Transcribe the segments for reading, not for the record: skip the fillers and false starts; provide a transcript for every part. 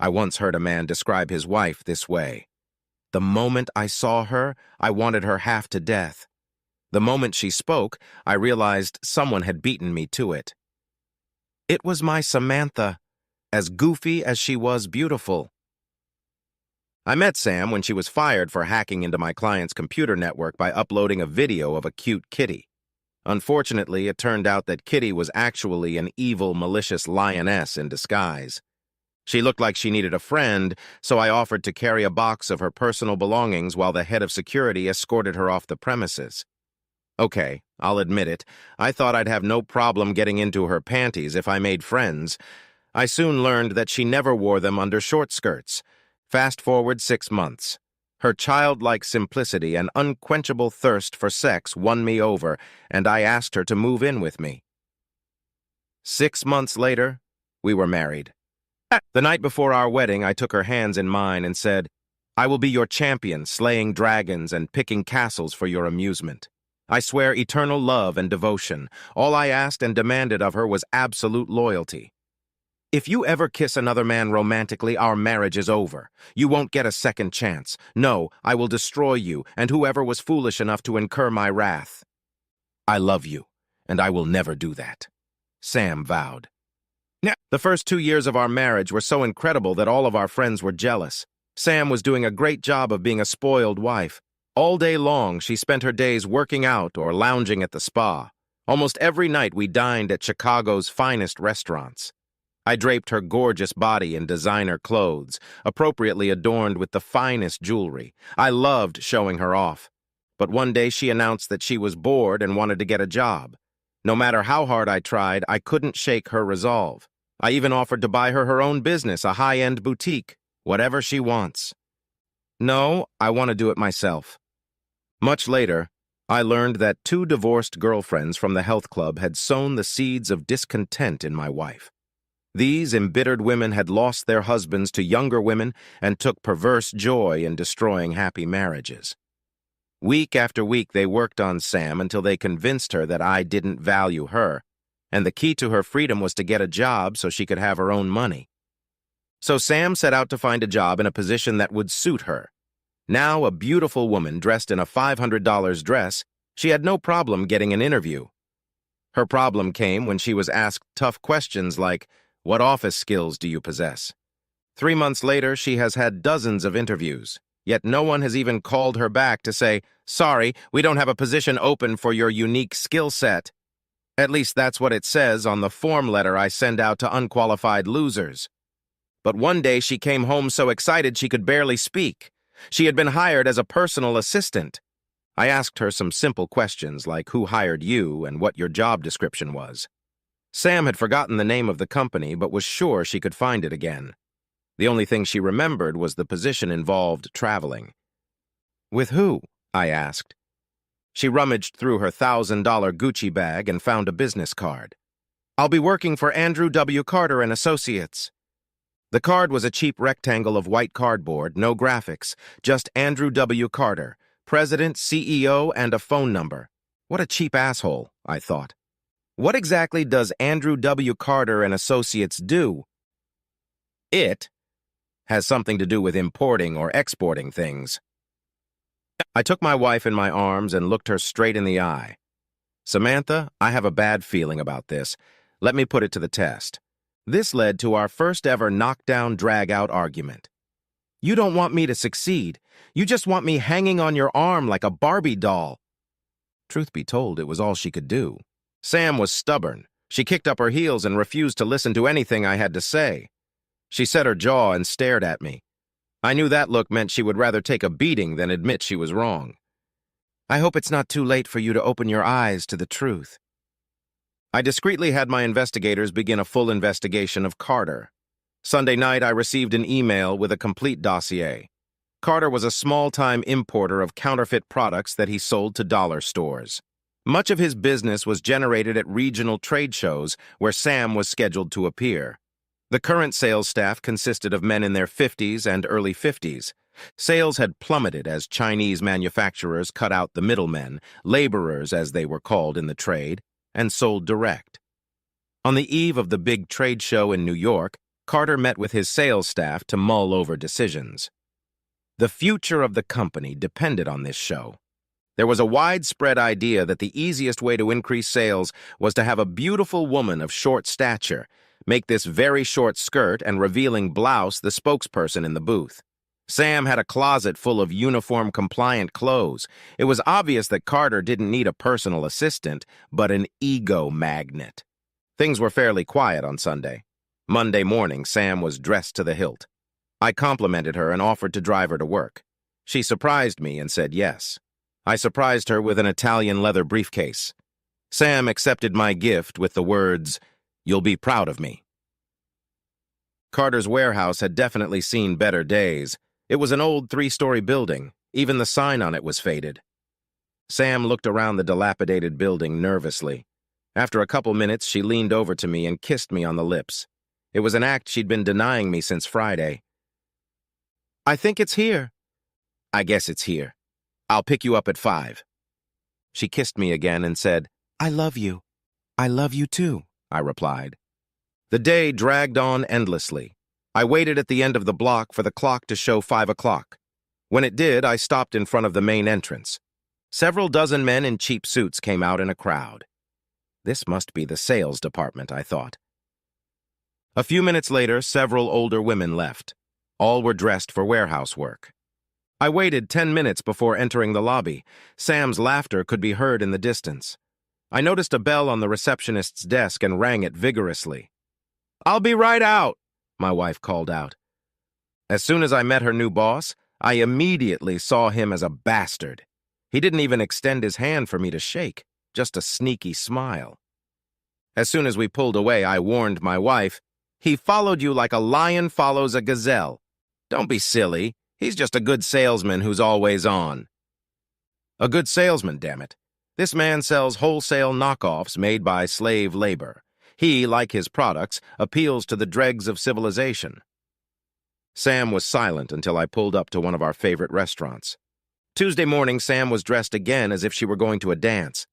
I once heard a man describe his wife this way. The moment I saw her, I wanted her half to death. The moment she spoke, I realized someone had beaten me to it. It was my Samantha, as goofy as she was beautiful. I met Sam when she was fired for hacking into my client's computer network by uploading a video of a cute kitty. Unfortunately, it turned out that Kitty was actually an evil, malicious lioness in disguise. She looked like she needed a friend, so I offered to carry a box of her personal belongings while the head of security escorted her off the premises. Okay, I'll admit it, I thought I'd have no problem getting into her panties if I made friends. I soon learned that she never wore them under short skirts. Fast forward 6 months. Her childlike simplicity and unquenchable thirst for sex won me over, and I asked her to move in with me. 6 months later, we were married. The night before our wedding, I took her hands in mine and said, "I will be your champion, slaying dragons and picking castles for your amusement. I swear eternal love and devotion. All I asked and demanded of her was absolute loyalty. If you ever kiss another man romantically, our marriage is over. You won't get a second chance. No, I will destroy you and whoever was foolish enough to incur my wrath. I love you, and I will never do that," Sam vowed. The first 2 years of our marriage were so incredible that all of our friends were jealous. Sam was doing a great job of being a spoiled wife. All day long, she spent her days working out or lounging at the spa. Almost every night we dined at Chicago's finest restaurants. I draped her gorgeous body in designer clothes, appropriately adorned with the finest jewelry. I loved showing her off. But one day she announced that she was bored and wanted to get a job. No matter how hard I tried, I couldn't shake her resolve. I even offered to buy her her own business, a high-end boutique, whatever she wants. No, I want to do it myself. Much later, I learned that 2 divorced girlfriends from the health club had sown the seeds of discontent in my wife. These embittered women had lost their husbands to younger women and took perverse joy in destroying happy marriages. Week after week, they worked on Sam until they convinced her that I didn't value her, and the key to her freedom was to get a job so she could have her own money. So Sam set out to find a job in a position that would suit her. Now a beautiful woman dressed in a $500 dress, she had no problem getting an interview. Her problem came when she was asked tough questions like, "What office skills do you possess?" 3 months later, she has had dozens of interviews, yet no one has even called her back to say, "Sorry, we don't have a position open for your unique skill set." At least that's what it says on the form letter I send out to unqualified losers. But one day she came home so excited she could barely speak. She had been hired as a personal assistant. I asked her some simple questions like who hired you and what your job description was. Sam had forgotten the name of the company but was sure she could find it again. The only thing she remembered was the position involved traveling. "With who?" I asked. She rummaged through her $1,000 Gucci bag and found a business card. "I'll be working for Andrew W. Carter and Associates." The card was a cheap rectangle of white cardboard, no graphics, just Andrew W. Carter, president, CEO, and a phone number. What a cheap asshole, I thought. What exactly does Andrew W. Carter and Associates do? It has something to do with importing or exporting things. I took my wife in my arms and looked her straight in the eye. "Samantha, I have a bad feeling about this. Let me put it to the test." This led to our first ever knockdown, drag-out argument. "You don't want me to succeed. You just want me hanging on your arm like a Barbie doll." Truth be told, it was all she could do. Sam was stubborn. She kicked up her heels and refused to listen to anything I had to say. She set her jaw and stared at me. I knew that look meant she would rather take a beating than admit she was wrong. "I hope it's not too late for you to open your eyes to the truth." I discreetly had my investigators begin a full investigation of Carter. Sunday night, I received an email with a complete dossier. Carter was a small-time importer of counterfeit products that he sold to dollar stores. Much of his business was generated at regional trade shows where Sam was scheduled to appear. The current sales staff consisted of men in their 50s and early 50s. Sales had plummeted as Chinese manufacturers cut out the middlemen, laborers as they were called in the trade, and sold direct. On the eve of the big trade show in New York, Carter met with his sales staff to mull over decisions. The future of the company depended on this show. There was a widespread idea that the easiest way to increase sales was to have a beautiful woman of short stature make this very short skirt and revealing blouse the spokesperson in the booth. Sam had a closet full of uniform-compliant clothes. It was obvious that Carter didn't need a personal assistant, but an ego magnet. Things were fairly quiet on Sunday. Monday morning, Sam was dressed to the hilt. I complimented her and offered to drive her to work. She surprised me and said yes. I surprised her with an Italian leather briefcase. Sam accepted my gift with the words, "You'll be proud of me." Carter's warehouse had definitely seen better days. It was an old 3-story building. Even the sign on it was faded. Sam looked around the dilapidated building nervously. After a couple minutes, she leaned over to me and kissed me on the lips. It was an act she'd been denying me since Friday. "I think it's here." "I guess it's here. I'll pick you up at 5. She kissed me again and said, "I love you." "I love you too," I replied. The day dragged on endlessly. I waited at the end of the block for the clock to show 5 o'clock. When it did, I stopped in front of the main entrance. Several dozen men in cheap suits came out in a crowd. This must be the sales department, I thought. A few minutes later, several older women left. All were dressed for warehouse work. I waited 10 minutes before entering the lobby. Sam's laughter could be heard in the distance. I noticed a bell on the receptionist's desk and rang it vigorously. "I'll be right out," my wife called out. As soon as I met her new boss, I immediately saw him as a bastard. He didn't even extend his hand for me to shake, just a sneaky smile. As soon as we pulled away, I warned my wife, "He followed you like a lion follows a gazelle. Don't be silly. He's just a good salesman who's always on." A good salesman, damn it. This man sells wholesale knockoffs made by slave labor. He, like his products, appeals to the dregs of civilization. Sam was silent until I pulled up to one of our favorite restaurants. Tuesday morning, Sam was dressed again as if she were going to a dance.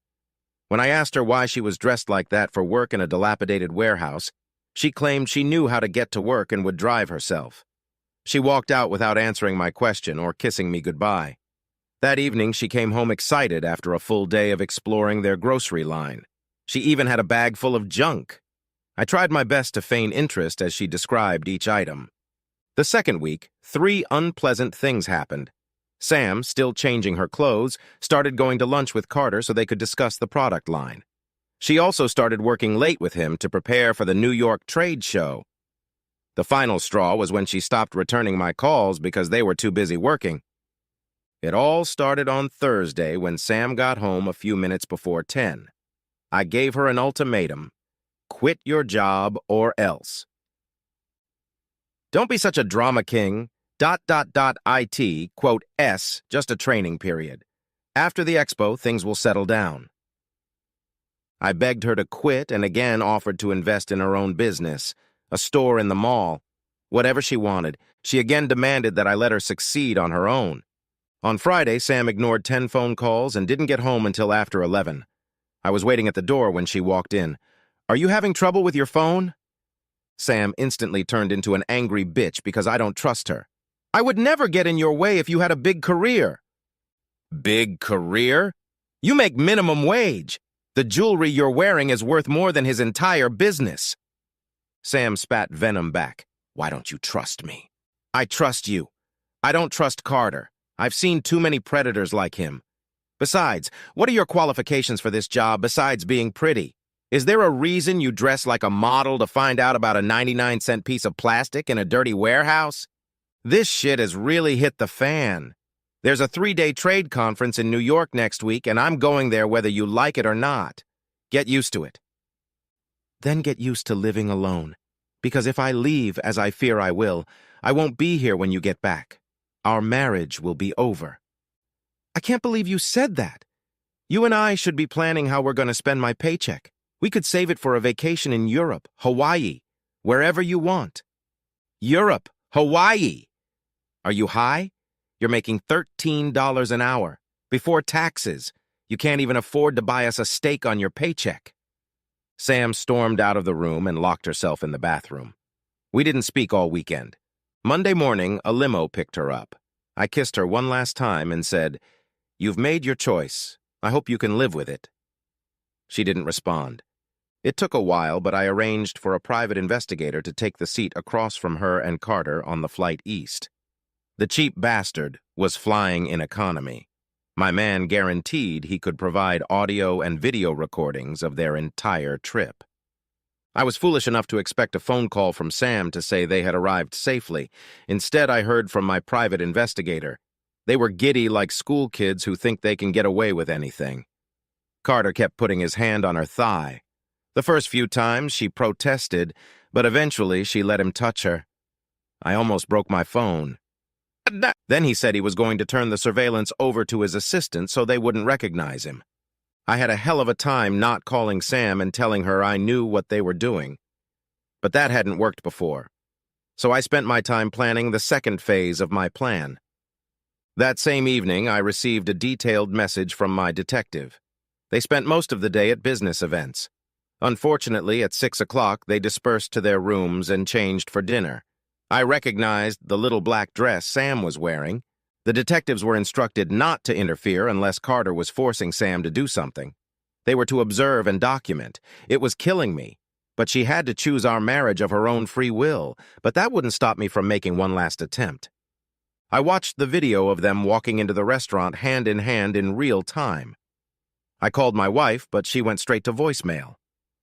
When I asked her why she was dressed like that for work in a dilapidated warehouse, she claimed she knew how to get to work and would drive herself. She walked out without answering my question or kissing me goodbye. That evening, she came home excited after a full day of exploring their grocery line. She even had a bag full of junk. I tried my best to feign interest as she described each item. The second week, 3 unpleasant things happened. Sam, still changing her clothes, started going to lunch with Carter so they could discuss the product line. She also started working late with him to prepare for the New York trade show. The final straw was when she stopped returning my calls because they were too busy working. It all started on Thursday when Sam got home a few minutes before 10. I gave her an ultimatum. Quit your job or else. Don't be such a drama king. ... IT, quote, S, just a training period. After the expo, things will settle down. I begged her to quit and again offered to invest in her own business, a store in the mall. Whatever she wanted, she again demanded that I let her succeed on her own. On Friday, Sam ignored 10 phone calls and didn't get home until after 11. I was waiting at the door when she walked in. "Are you having trouble with your phone?" Sam instantly turned into an angry bitch because I don't trust her. "I would never get in your way if you had a big career." "Big career? You make minimum wage. The jewelry you're wearing is worth more than his entire business." Sam spat venom back. "Why don't you trust me?" "I trust you. I don't trust Carter. I've seen too many predators like him. Besides, what are your qualifications for this job besides being pretty? Is there a reason you dress like a model to find out about a 99-cent piece of plastic in a dirty warehouse? This shit has really hit the fan. There's a 3-day trade conference in New York next week, and I'm going there whether you like it or not. Get used to it." "Then get used to living alone. Because if I leave, as I fear I will, I won't be here when you get back. Our marriage will be over." "I can't believe you said that. You and I should be planning how we're going to spend my paycheck. We could save it for a vacation in Europe, Hawaii, wherever you want." "Europe, Hawaii. Are you high? You're making $13 an hour. Before taxes, you can't even afford to buy us a steak on your paycheck." Sam stormed out of the room and locked herself in the bathroom. We didn't speak all weekend. Monday morning, a limo picked her up. I kissed her one last time and said, "You've made your choice. I hope you can live with it." She didn't respond. It took a while, but I arranged for a private investigator to take the seat across from her and Carter on the flight east. The cheap bastard was flying in economy. My man guaranteed he could provide audio and video recordings of their entire trip. I was foolish enough to expect a phone call from Sam to say they had arrived safely. Instead, I heard from my private investigator. They were giddy like school kids who think they can get away with anything. Carter kept putting his hand on her thigh. The first few times she protested, but eventually she let him touch her. I almost broke my phone. Then he said he was going to turn the surveillance over to his assistant so they wouldn't recognize him. I had a hell of a time not calling Sam and telling her I knew what they were doing. But that hadn't worked before. So I spent my time planning the second phase of my plan. That same evening, I received a detailed message from my detective. They spent most of the day at business events. Unfortunately, at 6 o'clock, they dispersed to their rooms and changed for dinner. I recognized the little black dress Sam was wearing. The detectives were instructed not to interfere unless Carter was forcing Sam to do something. They were to observe and document. It was killing me. But she had to choose our marriage of her own free will, but that wouldn't stop me from making one last attempt. I watched the video of them walking into the restaurant hand in real time. I called my wife, but she went straight to voicemail.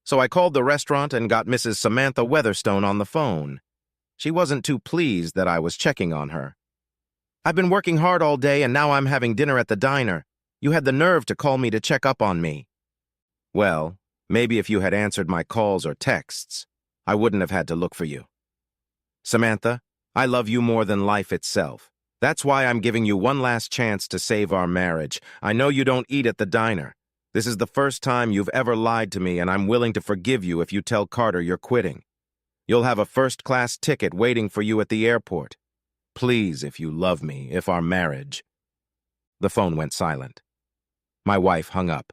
So I called the restaurant and got Mrs. Samantha Weatherstone on the phone. She wasn't too pleased that I was checking on her. "I've been working hard all day and now I'm having dinner at the diner. You had the nerve to call me to check up on me." Well, maybe if you had answered my calls or texts, I wouldn't have had to look for you. "Samantha, I love you more than life itself. That's why I'm giving you one last chance to save our marriage. I know you don't eat at the diner. This is the first time you've ever lied to me, and I'm willing to forgive you if you tell Carter you're quitting. You'll have a first-class ticket waiting for you at the airport. Please, if you love me, if our marriage—" The phone went silent. My wife hung up.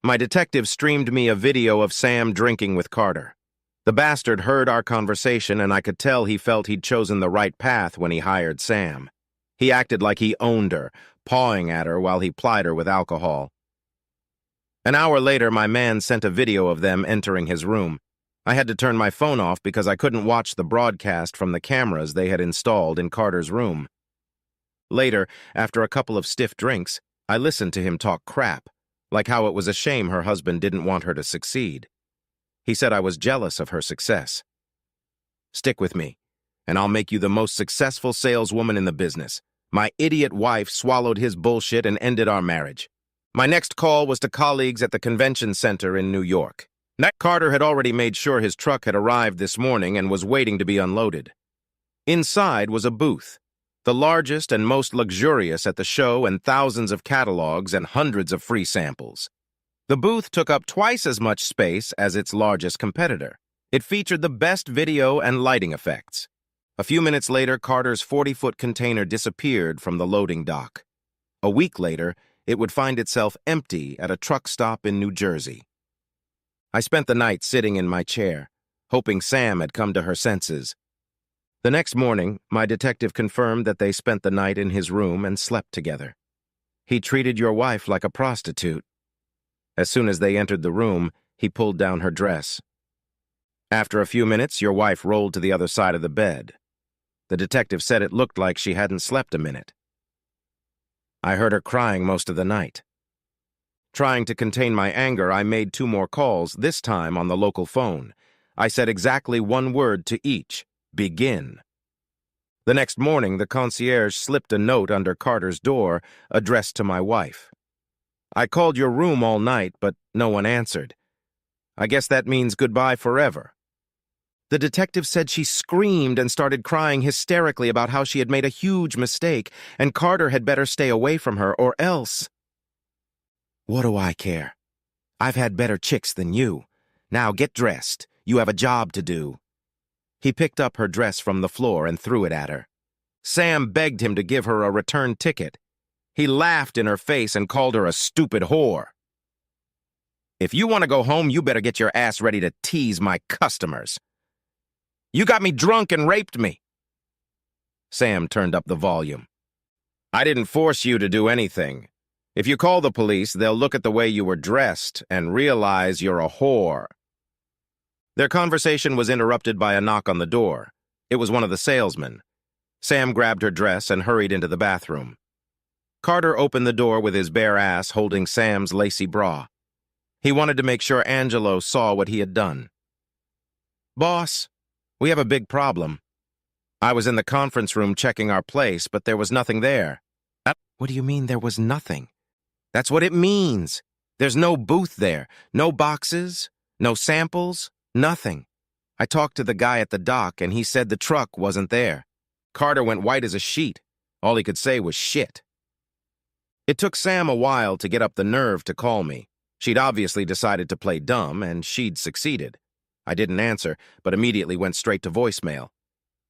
My detective streamed me a video of Sam drinking with Carter. The bastard heard our conversation, and I could tell he felt he'd chosen the right path when he hired Sam. He acted like he owned her, pawing at her while he plied her with alcohol. An hour later, my man sent a video of them entering his room. I had to turn my phone off because I couldn't watch the broadcast from the cameras they had installed in Carter's room. Later, after a couple of stiff drinks, I listened to him talk crap, like how it was a shame her husband didn't want her to succeed. He said I was jealous of her success. "Stick with me, and I'll make you the most successful saleswoman in the business. My idiot wife swallowed his bullshit and ended our marriage." My next call was to colleagues at the convention center in New York. Carter had already made sure his truck had arrived this morning and was waiting to be unloaded. Inside was a booth, the largest and most luxurious at the show, and thousands of catalogs and hundreds of free samples. The booth took up twice as much space as its largest competitor. It featured the best video and lighting effects. A few minutes later, Carter's 40-foot container disappeared from the loading dock. A week later, it would find itself empty at a truck stop in New Jersey. I spent the night sitting in my chair, hoping Sam had come to her senses. The next morning, my detective confirmed that they spent the night in his room and slept together. "He treated your wife like a prostitute." As soon as they entered the room, he pulled down her dress. "After a few minutes, your wife rolled to the other side of the bed. The detective said it looked like she hadn't slept a minute. I heard her crying most of the night." Trying to contain my anger, I made 2 more calls, this time on the local phone. I said exactly one word to each: begin. The next morning, the concierge slipped a note under Carter's door, addressed to my wife. "I called your room all night, but no one answered. I guess that means goodbye forever." The detective said she screamed and started crying hysterically about how she had made a huge mistake, and Carter had better stay away from her, or else. "What do I care? I've had better chicks than you. Now get dressed. You have a job to do." He picked up her dress from the floor and threw it at her. Sam begged him to give her a return ticket. He laughed in her face and called her a stupid whore. "If you want to go home, you better get your ass ready to tease my customers." You got me drunk and raped me. Sam turned up the volume. I didn't force you to do anything. If you call the police, they'll look at the way you were dressed and realize you're a whore. Their conversation was interrupted by a knock on the door. It was one of the salesmen. Sam grabbed her dress and hurried into the bathroom. Carter opened the door with his bare ass holding Sam's lacy bra. He wanted to make sure Angelo saw what he had done. Boss, we have a big problem. I was in the conference room checking our place, but there was nothing there. What do you mean there was nothing? That's what it means. There's no booth there, no boxes, no samples, nothing. I talked to the guy at the dock, and he said the truck wasn't there. Carter went white as a sheet. All he could say was shit. It took Sam a while to get up the nerve to call me. She'd obviously decided to play dumb, and she'd succeeded. I didn't answer, but immediately went straight to voicemail.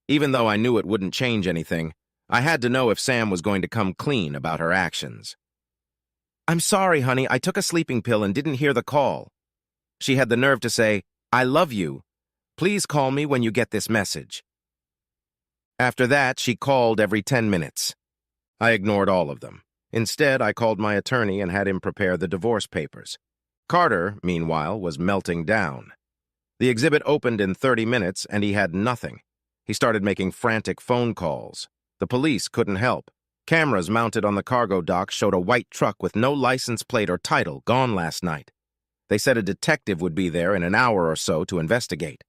Even though I knew it wouldn't change anything, I had to know if Sam was going to come clean about her actions. I'm sorry, honey, I took a sleeping pill and didn't hear the call. She had the nerve to say, I love you. Please call me when you get this message. After that, she called every 10 minutes. I ignored all of them. Instead, I called my attorney and had him prepare the divorce papers. Carter, meanwhile, was melting down. The exhibit opened in 30 minutes, and he had nothing. He started making frantic phone calls. The police couldn't help. Cameras mounted on the cargo dock showed a white truck with no license plate or title gone last night. They said a detective would be there in an hour or so to investigate.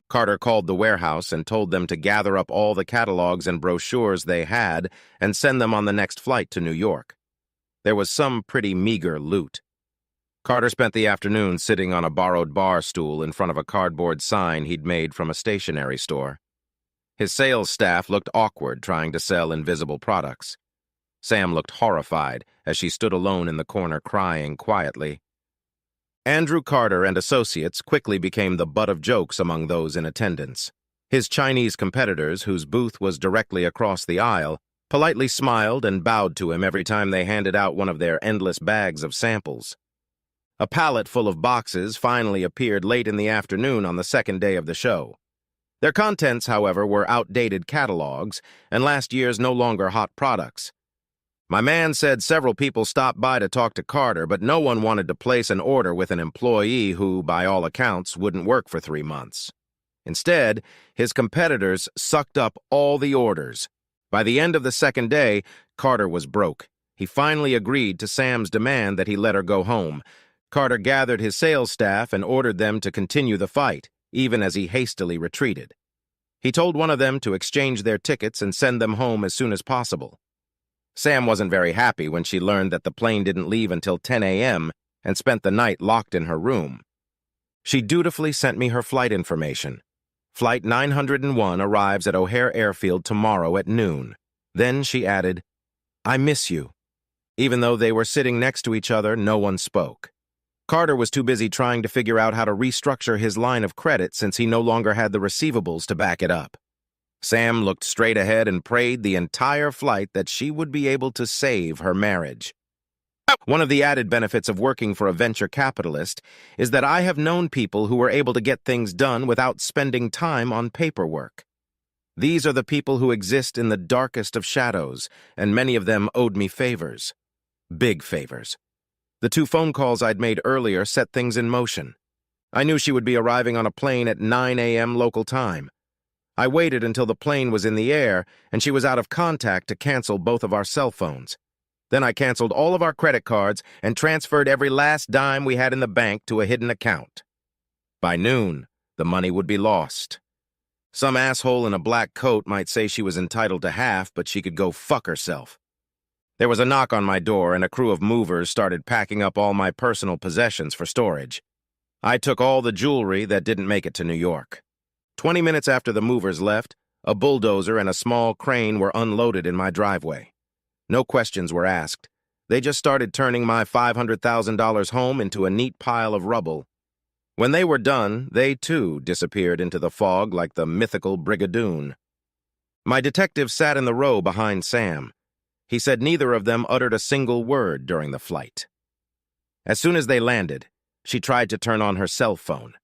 Carter called the warehouse and told them to gather up all the catalogs and brochures they had and send them on the next flight to New York. There was some pretty meager loot. Carter spent the afternoon sitting on a borrowed bar stool in front of a cardboard sign he'd made from a stationery store. His sales staff looked awkward trying to sell invisible products. Sam looked horrified as she stood alone in the corner crying quietly. Andrew Carter and associates quickly became the butt of jokes among those in attendance. His Chinese competitors, whose booth was directly across the aisle, politely smiled and bowed to him every time they handed out one of their endless bags of samples. A pallet full of boxes finally appeared late in the afternoon on the second day of the show. Their contents, however, were outdated catalogs and last year's no longer hot products. My man said several people stopped by to talk to Carter, but no one wanted to place an order with an employee who, by all accounts, wouldn't work for 3 months. Instead, his competitors sucked up all the orders. By the end of the second day, Carter was broke. He finally agreed to Sam's demand that he let her go home. Carter gathered his sales staff and ordered them to continue the fight, even as he hastily retreated. He told one of them to exchange their tickets and send them home as soon as possible. Sam wasn't very happy when she learned that the plane didn't leave until 10 a.m. and spent the night locked in her room. She dutifully sent me her flight information. Flight 901 arrives at O'Hare Airfield tomorrow at noon. Then she added, I miss you. Even though they were sitting next to each other, no one spoke. Carter was too busy trying to figure out how to restructure his line of credit since he no longer had the receivables to back it up. Sam looked straight ahead and prayed the entire flight that she would be able to save her marriage. One of the added benefits of working for a venture capitalist is that I have known people who were able to get things done without spending time on paperwork. These are the people who exist in the darkest of shadows, and many of them owed me favors. Big favors. The 2 phone calls I'd made earlier set things in motion. I knew she would be arriving on a plane at 9 a.m. local time. I waited until the plane was in the air and she was out of contact to cancel both of our cell phones. Then I canceled all of our credit cards and transferred every last dime we had in the bank to a hidden account. By noon, the money would be lost. Some asshole in a black coat might say she was entitled to half, but she could go fuck herself. There was a knock on my door, and a crew of movers started packing up all my personal possessions for storage. I took all the jewelry that didn't make it to New York. 20 minutes after the movers left, a bulldozer and a small crane were unloaded in my driveway. No questions were asked. They just started turning my $500,000 home into a neat pile of rubble. When they were done, they too disappeared into the fog like the mythical Brigadoon. My detective sat in the row behind Sam. He said neither of them uttered a single word during the flight. As soon as they landed, she tried to turn on her cell phone.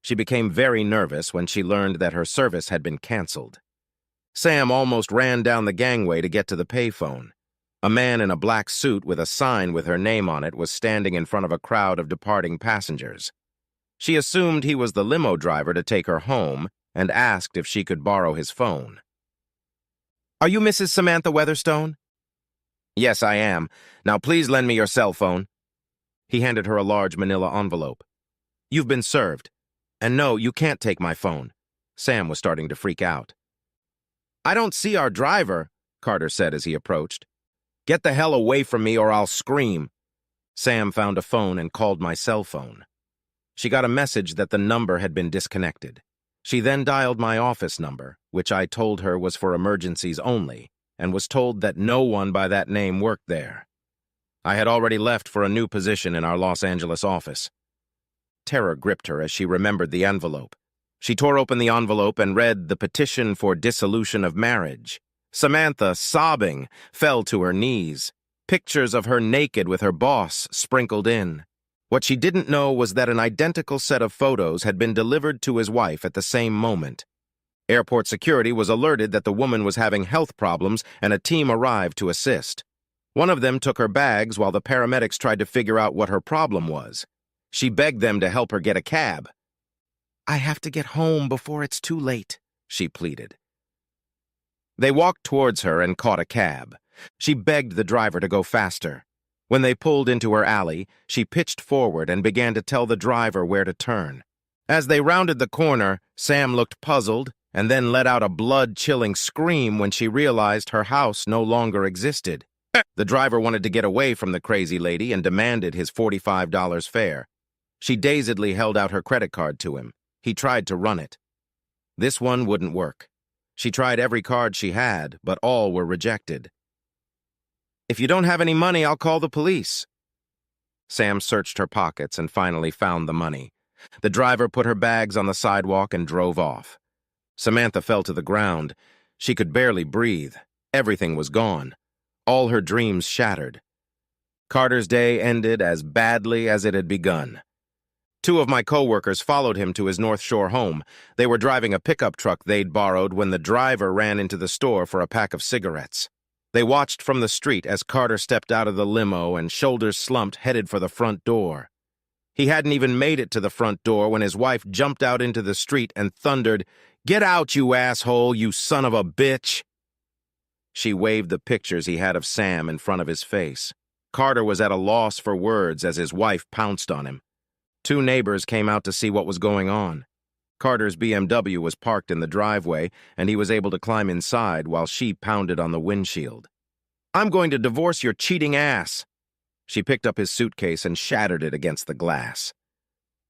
She became very nervous when she learned that her service had been canceled. Sam almost ran down the gangway to get to the payphone. A man in a black suit with a sign with her name on it was standing in front of a crowd of departing passengers. She assumed he was the limo driver to take her home and asked if she could borrow his phone. "Are you Mrs. Samantha Weatherstone?" "Yes, I am. Now please lend me your cell phone." He handed her a large manila envelope. "You've been served. And no, you can't take my phone." Sam was starting to freak out. "I don't see our driver," Carter said as he approached. "Get the hell away from me or I'll scream." Sam found a phone and called my cell phone. She got a message that the number had been disconnected. She then dialed my office number, which I told her was for emergencies only, and was told that no one by that name worked there. I had already left for a new position in our Los Angeles office. Terror gripped her as she remembered the envelope. She tore open the envelope and read the petition for dissolution of marriage. Samantha, sobbing, fell to her knees. Pictures of her naked with her boss sprinkled in. What she didn't know was that an identical set of photos had been delivered to his wife at the same moment. Airport security was alerted that the woman was having health problems, and a team arrived to assist. One of them took her bags while the paramedics tried to figure out what her problem was. She begged them to help her get a cab. "I have to get home before it's too late," she pleaded. They walked towards her and caught a cab. She begged the driver to go faster. When they pulled into her alley, she pitched forward and began to tell the driver where to turn. As they rounded the corner, Sam looked puzzled and then let out a blood-chilling scream when she realized her house no longer existed. The driver wanted to get away from the crazy lady and demanded his $45 fare. She dazedly held out her credit card to him. He tried to run it. This one wouldn't work. She tried every card she had, but all were rejected. "If you don't have any money, I'll call the police." Sam searched her pockets and finally found the money. The driver put her bags on the sidewalk and drove off. Samantha fell to the ground. She could barely breathe. Everything was gone. All her dreams shattered. Carter's day ended as badly as it had begun. Two of my coworkers followed him to his North Shore home. They were driving a pickup truck they'd borrowed when the driver ran into the store for a pack of cigarettes. They watched from the street as Carter stepped out of the limo and, shoulders slumped, headed for the front door. He hadn't even made it to the front door when his wife jumped out into the street and thundered, "Get out, you asshole, you son of a bitch!" She waved the pictures he had of Sam in front of his face. Carter was at a loss for words as his wife pounced on him. Two neighbors came out to see what was going on. Carter's BMW was parked in the driveway, and he was able to climb inside while she pounded on the windshield. "I'm going to divorce your cheating ass." She picked up his suitcase and shattered it against the glass.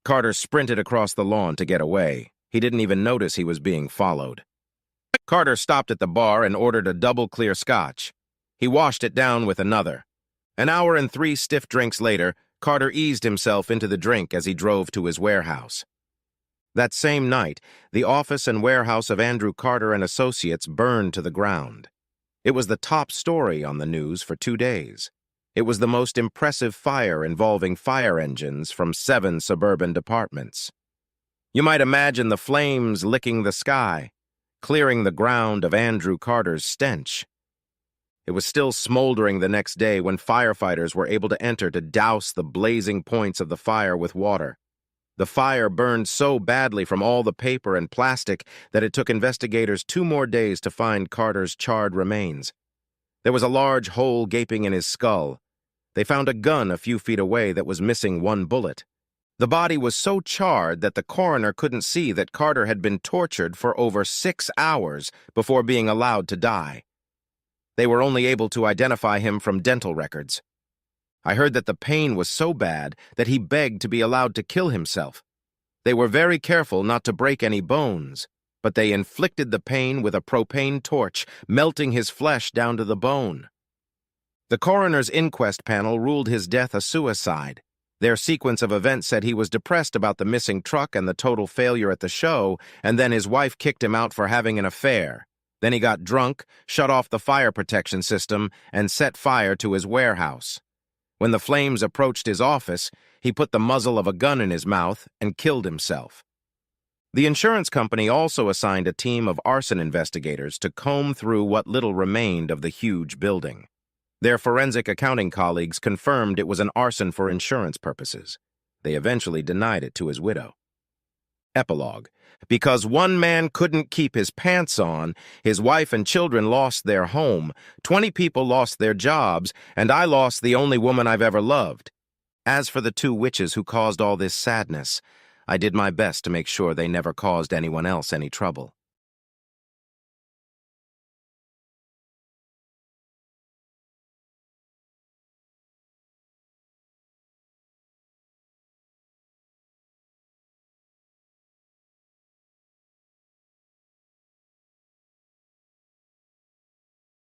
Carter sprinted across the lawn to get away. He didn't even notice he was being followed. Carter stopped at the bar and ordered a double clear scotch. He washed it down with another. An hour and 3 stiff drinks later, Carter eased himself into the drink as he drove to his warehouse. That same night, the office and warehouse of Andrew Carter and Associates burned to the ground. It was the top story on the news for 2 days. It was the most impressive fire involving fire engines from 7 suburban departments. You might imagine the flames licking the sky, clearing the ground of Andrew Carter's stench. It was still smoldering the next day when firefighters were able to enter to douse the blazing points of the fire with water. The fire burned so badly from all the paper and plastic that it took investigators 2 more days to find Carter's charred remains. There was a large hole gaping in his skull. They found a gun a few feet away that was missing 1 bullet. The body was so charred that the coroner couldn't see that Carter had been tortured for over 6 hours before being allowed to die. They were only able to identify him from dental records. I heard that the pain was so bad that he begged to be allowed to kill himself. They were very careful not to break any bones, but they inflicted the pain with a propane torch, melting his flesh down to the bone. The coroner's inquest panel ruled his death a suicide. Their sequence of events said he was depressed about the missing truck and the total failure at the show, and then his wife kicked him out for having an affair. Then he got drunk, shut off the fire protection system, and set fire to his warehouse. When the flames approached his office, he put the muzzle of a gun in his mouth and killed himself. The insurance company also assigned a team of arson investigators to comb through what little remained of the huge building. Their forensic accounting colleagues confirmed it was an arson for insurance purposes. They eventually denied it to his widow. Epilogue. Because one man couldn't keep his pants on, his wife and children lost their home, 20 people lost their jobs, and I lost the only woman I've ever loved. As for the two witches who caused all this sadness, I did my best to make sure they never caused anyone else any trouble.